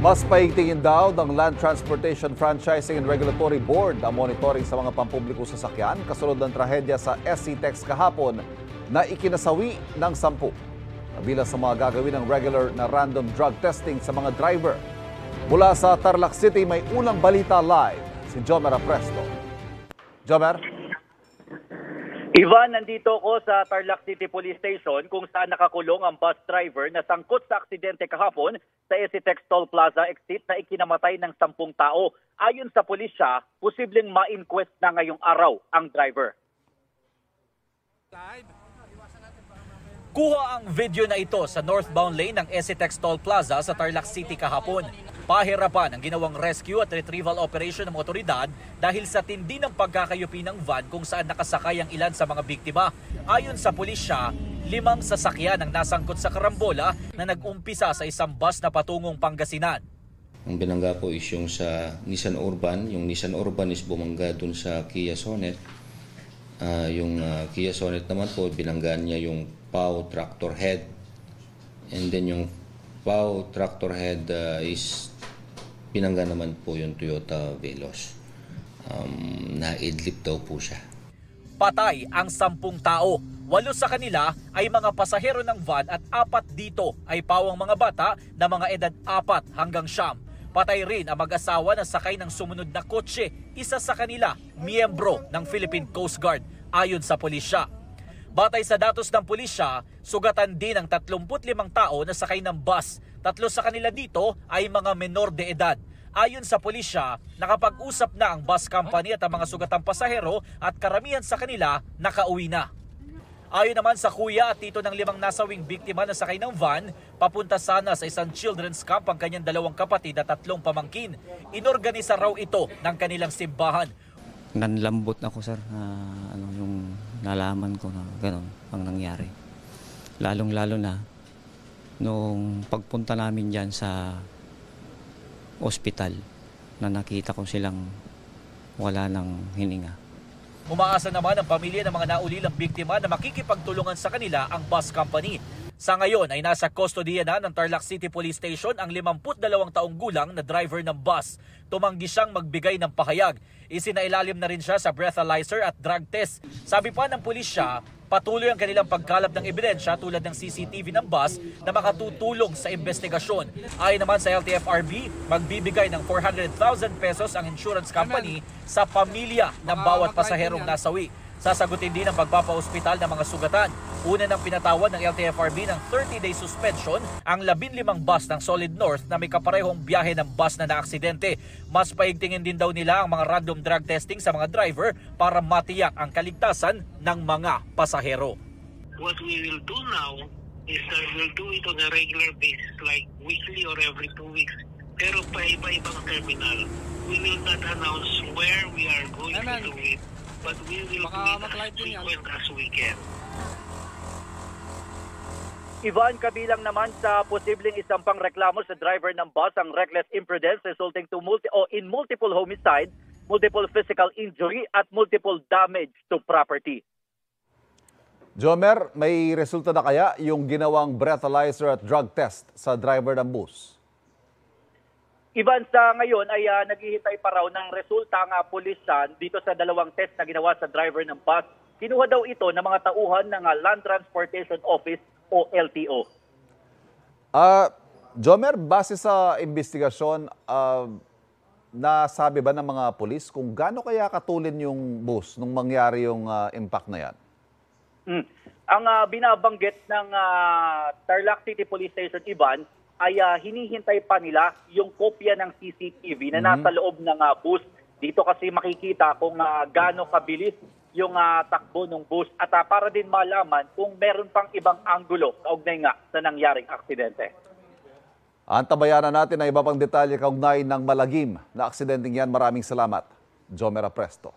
Mas paigtingin daw ng Land Transportation Franchising and Regulatory Board ang monitoring sa mga pampubliko sasakyan kasunod ng trahedya sa SC-TEX kahapon na ikinasawi ng 10. Kabilang sa mga gagawin ng regular na random drug testing sa mga driver. Mula sa Tarlac City, may unang balita live si Jomer Apresto. Jomer? Ivan, nandito ako sa Tarlac City Police Station kung saan nakakulong ang bus driver na sangkot sa aksidente kahapon sa SC-TEX Toll Plaza exit na ikinamatay ng 10 tao. Ayon sa pulisya, posibleng ma-inquest na ngayong araw ang driver. Kuha ang video na ito sa northbound lane ng SC-TEX Toll Plaza sa Tarlac City kahapon. Pahirapan ang ginawang rescue at retrieval operation ng otoridad dahil sa tindi ng pagkakayupi ng van kung saan nakasakay ang ilan sa mga biktima. Ayon sa pulisya, 5 sasakyan ang nasangkot sa karambola na nag-umpisa sa isang bus na patungong Pangasinan. Ang binangga po is yung sa Nissan Urban. Yung Nissan Urban is bumangga dun sa Kia Sonet. Yung Kia Sonet naman po, binanggaan niya yung PAW tractor head. And then yung PAW tractor head is binangga naman po yung Toyota Veloz. Naidlip daw po siya. Patay ang 10 tao. 8 sa kanila ay mga pasahero ng van at 4 dito ay pawang mga bata na mga edad 4 hanggang 9. Patay rin ang mag-asawa na sakay ng sumunod na kotse. Isa sa kanila, miyembro ng Philippine Coast Guard ayon sa pulisya. Batay sa datos ng pulisya, sugatan din ang 35 tao na sakay ng bus. 3 sa kanila dito ay mga menor de edad. Ayon sa pulisya, nakapag-usap na ang bus company at ang mga sugatang pasahero at karamihan sa kanila nakauwi na. Ayon naman sa kuya at tito ng 5 nasawing biktima na sakay ng van, papunta sana sa isang children's camp ang kanyang 2 kapatid at 3 pamangkin. Inorganisa raw ito ng kanilang simbahan. Nanlambot ako sir, yung nalaman ko na gano'n ang nangyari. Lalong-lalo na nung pagpunta namin dyan sa ospital na nakita ko silang wala ng hininga. Umaasa naman ang pamilya ng mga naulilang biktima na makikipagtulungan sa kanila ang bus company. Sa ngayon ay nasa kustodiya na ng Tarlac City Police Station ang 52 taong gulang na driver ng bus. Tumanggi siyang magbigay ng pahayag. Isinailalim na rin siya sa breathalyzer at drug test. Sabi pa ng pulisya, patuloy ang kanilang pagkalap ng ebidensya tulad ng CCTV ng bus na makatutulong sa investigasyon. Ayon naman sa LTFRB, magbibigay ng 400,000 pesos ang insurance company sa pamilya ng bawat pasaherong nasawi. Sasagutin din ang pagpapaospital ng mga sugatan. Una nang pinatawan ng LTFRB ng 30-day suspension ang 15 bus ng Solid North na may kaparehong biyahe ng bus na naaksidente. Mas paigtingin din daw nila ang mga random drug testing sa mga driver para matiyak ang kaligtasan ng mga pasahero. What we will do now is we'll do it on a regular basis like weekly or every 2 weeks. Pero pa iba-ibang terminal. We will not announce where we are going to do it. But we will do it as frequent as we can. Ivan, kabilang naman sa posibleng isampang reklamo sa driver ng bus ang reckless imprudence resulting to in multiple homicide, multiple physical injury at multiple damage to property. Jomer, may resulta na kaya yung ginawang breathalyzer at drug test sa driver ng bus? Ivan, sa ngayon ay naghihintay pa raw ng resulta ng pulisan dito sa 2 test na ginawa sa driver ng bus. Kinuha daw ito ng mga tauhan ng Land Transportation Office o LTO. Jomer, base sa investigasyon, nasabi ba ng mga pulis kung gaano kaya katulin yung bus nung mangyari yung impact na yan? Ang binabanggit ng Tarlac City Police Station, Ivan, ay hinihintay pa nila yung kopya ng CCTV na nasa loob ng bus. Dito kasi makikita kung gaano kabilis yung takbo ng bus at para din malaman kung meron pang ibang anggulo kaugnay nga sa nangyaring aksidente. Antabayanan natin ang iba pang detalye kaugnay ng malagim na aksidenteng yan. Maraming salamat, Jomer Apresto.